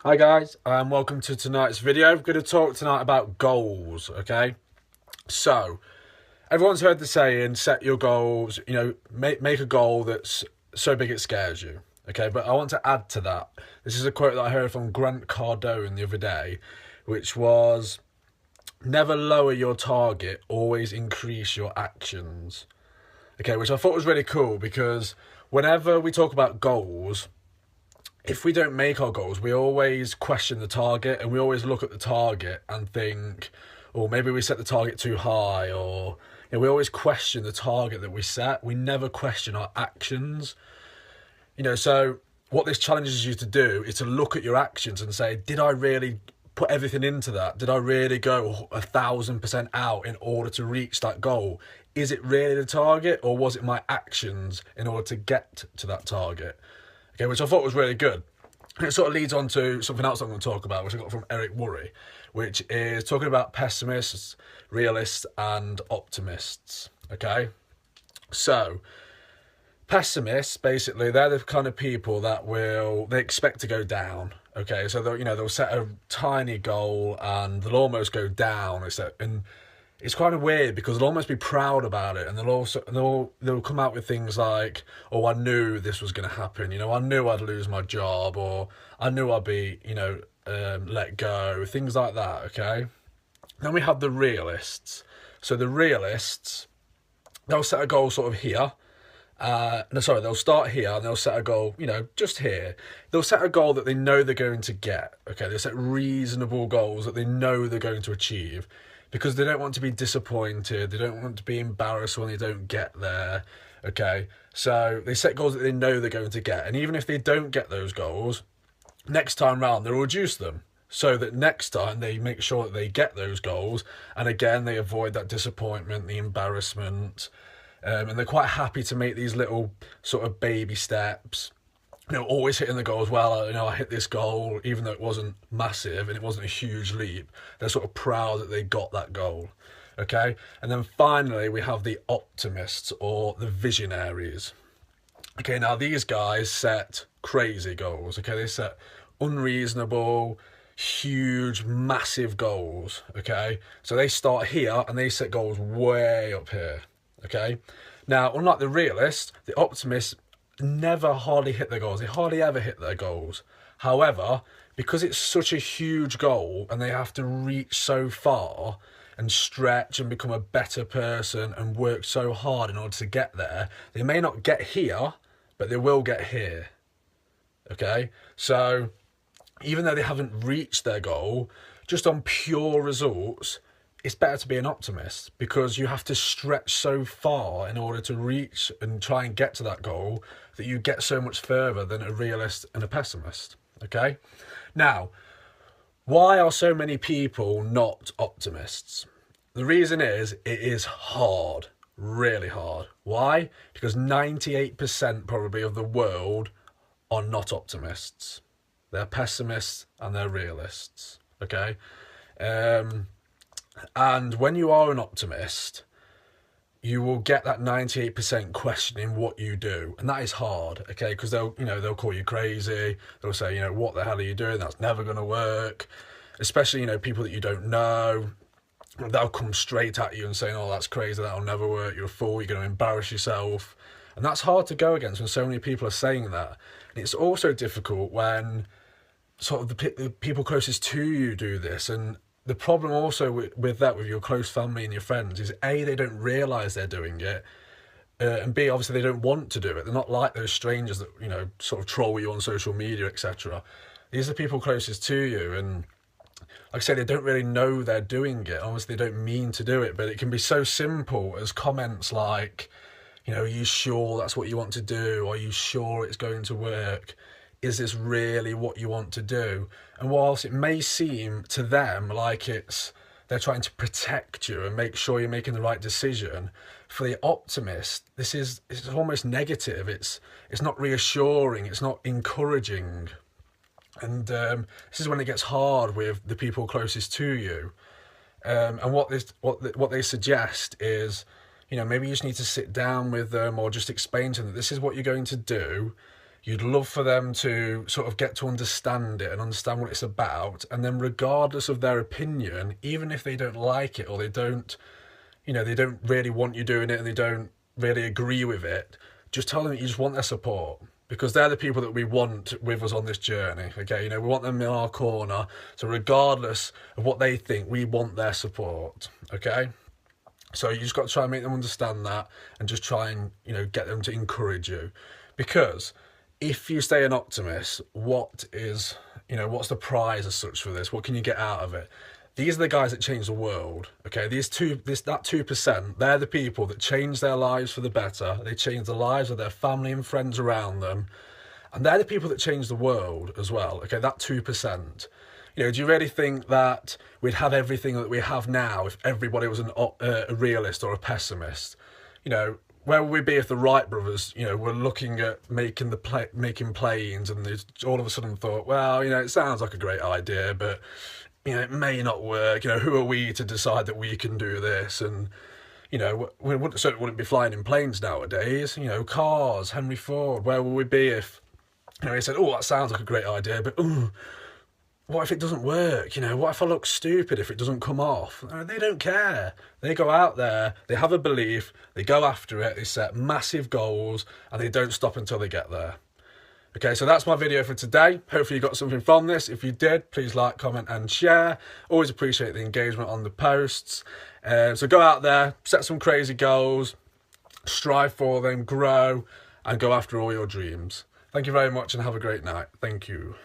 Hi guys, and welcome to tonight's video. I'm going to talk tonight about goals, okay? So, everyone's heard the saying, set your goals, make a goal that's so big it scares you, okay? But I want to add to that. This is a quote that I heard from Grant Cardone the other day, which was, never lower your target, always increase your actions. Okay, which I thought was really cool because whenever we talk about goals, if we don't make our goals, we always question the target and we always look at the target and think, or maybe we set the target too high, or we always question the target that we set. We never question our actions. So what this challenges you to do is to look at your actions and say, did I really put everything into that? Did I really go 1,000% out in order to reach that goal? Is it really the target, or was it my actions in order to get to that target? Okay, which I thought was really good. And it sort of leads on to something else I'm going to talk about, which I got from Eric Worre, which is talking about pessimists, realists, and optimists. Okay, so pessimists, basically, they're the kind of people that they expect to go down. Okay, so they'll set a tiny goal and they'll almost go down. And it's kind of weird because they'll almost be proud about it, and they'll come out with things like, "Oh, I knew this was going to happen. I knew I'd lose my job, or I knew I'd be, let go." Things like that. Okay. Then we have the realists. So the realists, they'll set a goal sort of here. They'll start here and they'll set a goal, just here. They'll set a goal that they know they're going to get. Okay, they'll set reasonable goals that they know they're going to achieve, because they don't want to be disappointed. They don't want to be embarrassed when they don't get there. Okay, so they set goals that they know they're going to get, and even if they don't get those goals, next time round they'll reduce them, so that next time they make sure that they get those goals, and again they avoid that disappointment, the embarrassment, and they're quite happy to make these little sort of baby steps. Always hitting the goals. Well, I hit this goal, even though it wasn't massive and it wasn't a huge leap. They're sort of proud that they got that goal. Okay, and then finally we have the optimists, or the visionaries. Okay, now these guys set crazy goals. Okay, they set unreasonable, huge, massive goals. Okay, so they start here and they set goals way up here. Okay, now unlike the realists, the optimists never hardly hit their goals. They hardly ever hit their goals. However, because it's such a huge goal and they have to reach so far and stretch and become a better person and work so hard in order to get there, they may not get here, but they will get here. Okay, so even though they haven't reached their goal, just on pure results, it's better to be an optimist, because you have to stretch so far in order to reach and try and get to that goal that you get so much further than a realist and a pessimist. Okay, now, why are so many people not optimists? The reason is, it is hard, really hard. Why? Because 98% probably of the world are not optimists. They're pessimists and they're realists. Okay, and when you are an optimist, you will get that 98% questioning what you do, and that is hard. Okay, because they'll call you crazy. They'll say, what the hell are you doing? That's never going to work. Especially people that you don't know. They'll come straight at you and say, "Oh, that's crazy. That'll never work. You're a fool. You're going to embarrass yourself." And that's hard to go against when so many people are saying that. And it's also difficult when sort of the people closest to you do this. And the problem also with your close family and your friends is, A, they don't realise they're doing it, and B, obviously they don't want to do it. They're not like those strangers that, sort of troll you on social media, etc. These are people closest to you, and like I said, they don't really know they're doing it. Obviously they don't mean to do it, but it can be so simple as comments like, "Are you sure that's what you want to do? Are you sure it's going to work? Is this really what you want to do?" And whilst it may seem to them like they're trying to protect you and make sure you're making the right decision, for the optimist, it's almost negative. It's not reassuring. It's not encouraging. And this is when it gets hard with the people closest to you. And what they suggest is, maybe you just need to sit down with them, or just explain to them that this is what you're going to do. You'd love for them to sort of get to understand it and understand what it's about. And then regardless of their opinion, even if they don't like it or they don't, they don't really want you doing it and they don't really agree with it, just tell them that you just want their support. Because they're the people that we want with us on this journey, okay? We want them in our corner. So regardless of what they think, we want their support, okay? So you just got to try and make them understand that and just try and, get them to encourage you. Because if you stay an optimist, what's the prize as such for this? What can you get out of it? These are the guys that change the world, okay? That 2%, they're the people that change their lives for the better. They change the lives of their family and friends around them. And they're the people that change the world as well, okay? That 2%. Do you really think that we'd have everything that we have now if everybody was a realist or a pessimist? Where would we be if the Wright brothers, were looking at making planes and they all of a sudden thought, well, it sounds like a great idea, but, it may not work. Who are we to decide that we can do this? And, we certainly wouldn't be flying in planes nowadays. Cars, Henry Ford, where would we be if, he said, oh, that sounds like a great idea, but, what if it doesn't work? What if I look stupid if it doesn't come off? They don't care. They go out there, they have a belief, they go after it, they set massive goals, and they don't stop until they get there. Okay, so that's my video for today. Hopefully you got something from this. If you did, please like, comment, and share. Always appreciate the engagement on the posts. So go out there, set some crazy goals, strive for them, grow, and go after all your dreams. Thank you very much and have a great night. Thank you.